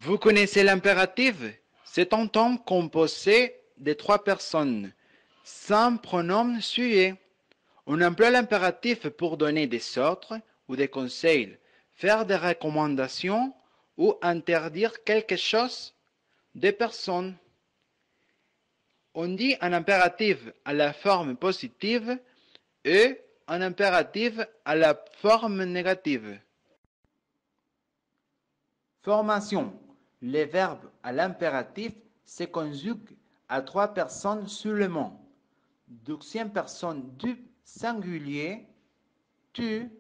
Vous connaissez l'impératif? C'est un terme composé de trois personnes, sans pronom sujet. On emploie l'impératif pour donner des ordres ou des conseils, faire des recommandations ou interdire quelque chose des personnes. On dit un impératif à la forme positive et un impératif à la forme négative. Formation. Les verbes à l'impératif se conjuguent à trois personnes seulement. Deuxième personne du singulier, tu.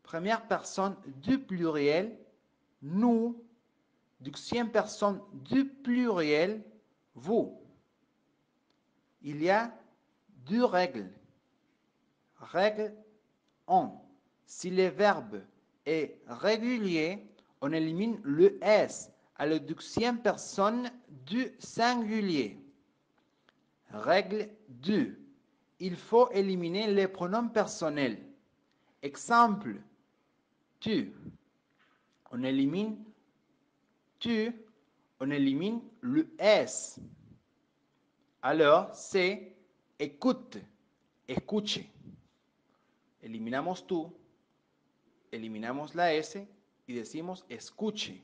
Première personne du pluriel, nous. Deuxième personne du pluriel, vous. Il y a deux règles. Règle 1. Si le verbe est régulier, on élimine le S à la deuxième personne du singulier. Règle 2. Il faut éliminer les pronoms personnels. Exemple, tu. On élimine tu, on élimine le S. Alors, c'est écoute, escuche. Eliminamos tú, eliminamos la S y decimos escuche.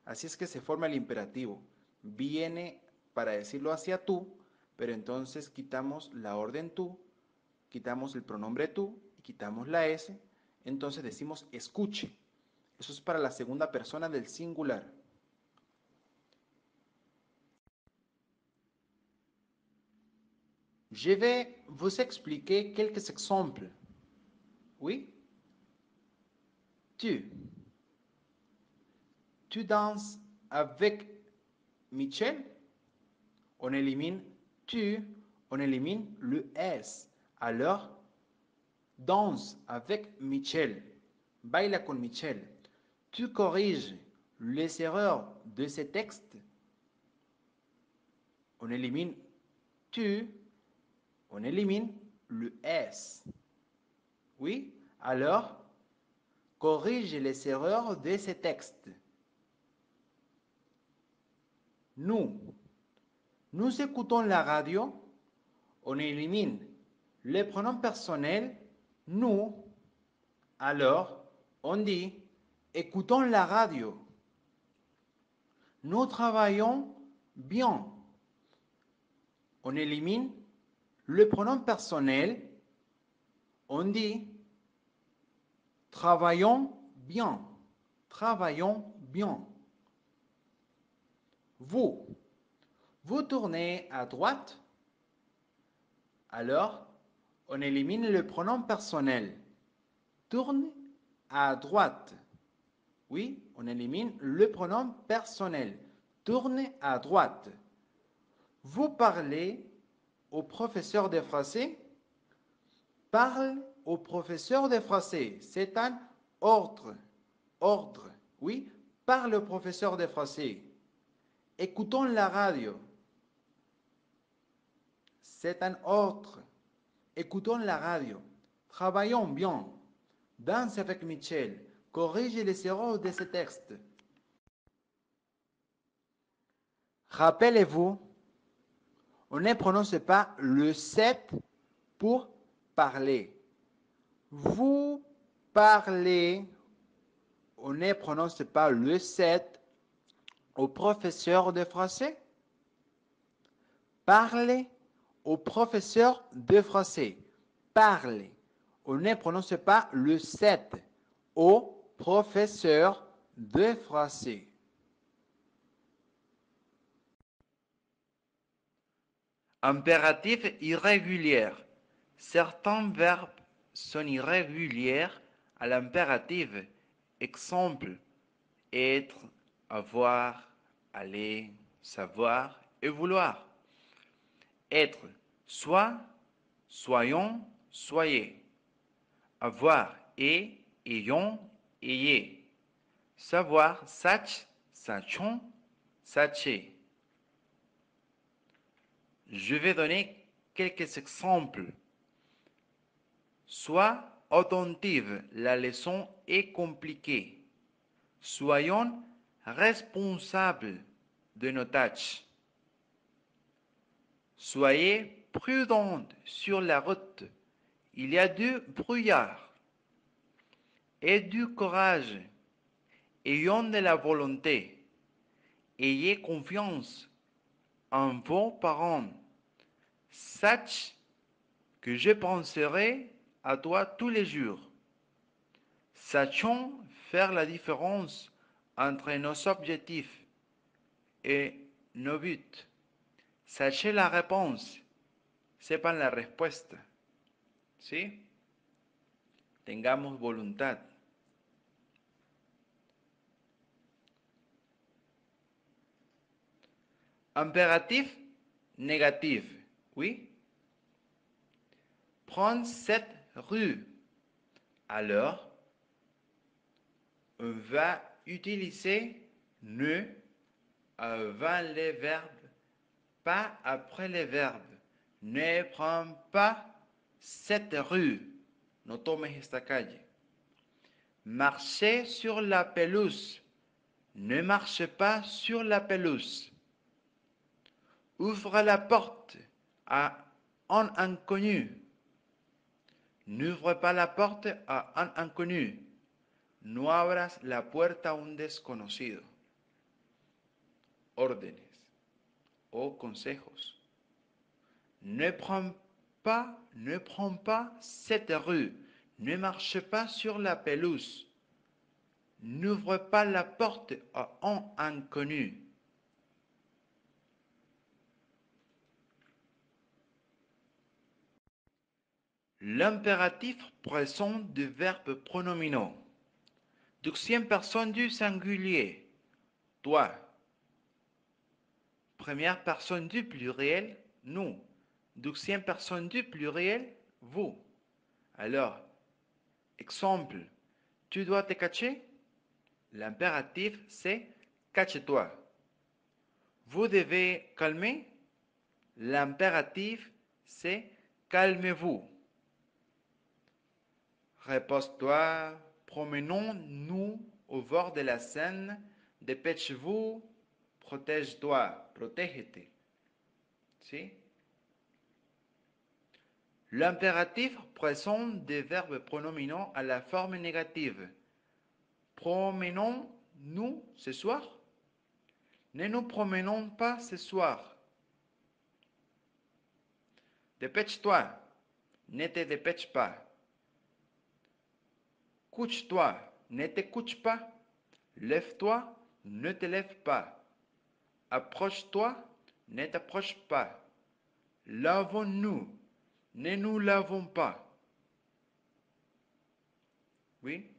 Así es que se forma el imperativo. Viene para decirlo hacia tú, pero entonces quitamos la orden tú, quitamos el pronombre tú y quitamos la S. Entonces decimos escuche. Eso es para la segunda persona del singular. Je vais vous expliquer quelques exemples. Oui? Tu. Tu danses avec Michel? On élimine tu, on élimine le S. Alors, danse avec Michel. Baila con Michel. Tu corriges les erreurs de ce texte? On élimine tu, on élimine le S. Oui? Alors, corrige les erreurs de ce texte. Nous écoutons la radio, on élimine les pronoms personnels nous, alors on dit écoutons la radio. Nous travaillons bien, on élimine le pronom personnel, on dit travaillons bien, travaillons bien. Vous tournez à droite, alors on élimine le pronom personnel. Tourne à droite. Oui, on élimine le pronom personnel. Tourne à droite. Vous parlez au professeur de français? Parle au professeur de français. C'est un ordre. Ordre. Oui, parle au professeur de français. Écoutons la radio. C'est un ordre. Écoutons la radio. Travaillons bien. Danse avec Michel. Corrige les erreurs de ce texte. Rappelez-vous, on ne prononce pas le 7 pour parler. Vous parlez, on ne prononce pas le 7 au professeur de français. Parlez au professeur de français. Parlez. On ne prononce pas le 7 au professeur de français. Impératif irrégulier. Certains verbes sont irréguliers à l'impératif. Exemple, être, avoir, aller, savoir et vouloir. Être, soit, soyons, soyez. Avoir, et, ayons, ayez. Savoir, sache, sachons, sachez. Je vais donner quelques exemples. Sois attentive, la leçon est compliquée. Soyons responsables de nos tâches. Soyez prudents sur la route. Il y a du brouillard. Ayez du courage. Ayons de la volonté. Ayez confiance en vos parents. Sache que je penserai à toi tous les jours. Sachons faire la différence entre nos objectifs et nos buts. Sachez la réponse, sepan la respuesta. ¿Sí? Tengamos voluntad. Impératif négatif. Oui? Prends cette rue. Alors, on va utiliser ne avant les verbes, pas après les verbes. Ne prends pas cette rue. No tomes esta calle. Marchez sur la pelouse. Ne marche pas sur la pelouse. Ouvre la porte à un inconnu. N'ouvre pas la porte a un inconnu. No abras la puerta a un desconocido. Órdenes o consejos. Ne prends pas cette rue. Ne marche pas sur la pelouse. N'ouvre pas la porte à un inconnu. L'impératif présent du verbe pronominaux. Deuxième personne du singulier. Toi. Première personne du pluriel. Nous. Deuxième personne du pluriel. Vous. Alors, exemple. Tu dois te cacher. L'impératif, c'est cache-toi. Vous devez calmer. L'impératif, c'est calmez-vous. Repose-toi, promenons-nous au bord de la Seine, dépêche-vous, protège-toi, protégete. ¿Sí? L'impératif présente des verbes pronominaux à la forme négative. Promenons-nous ce soir? Ne nous promenons pas ce soir. Dépêche-toi, ne te dépêche pas. Couche-toi, ne te couche pas. Lève-toi, ne te lève pas. Approche-toi, ne t'approche pas. Lavons-nous, ne nous lavons pas. Oui?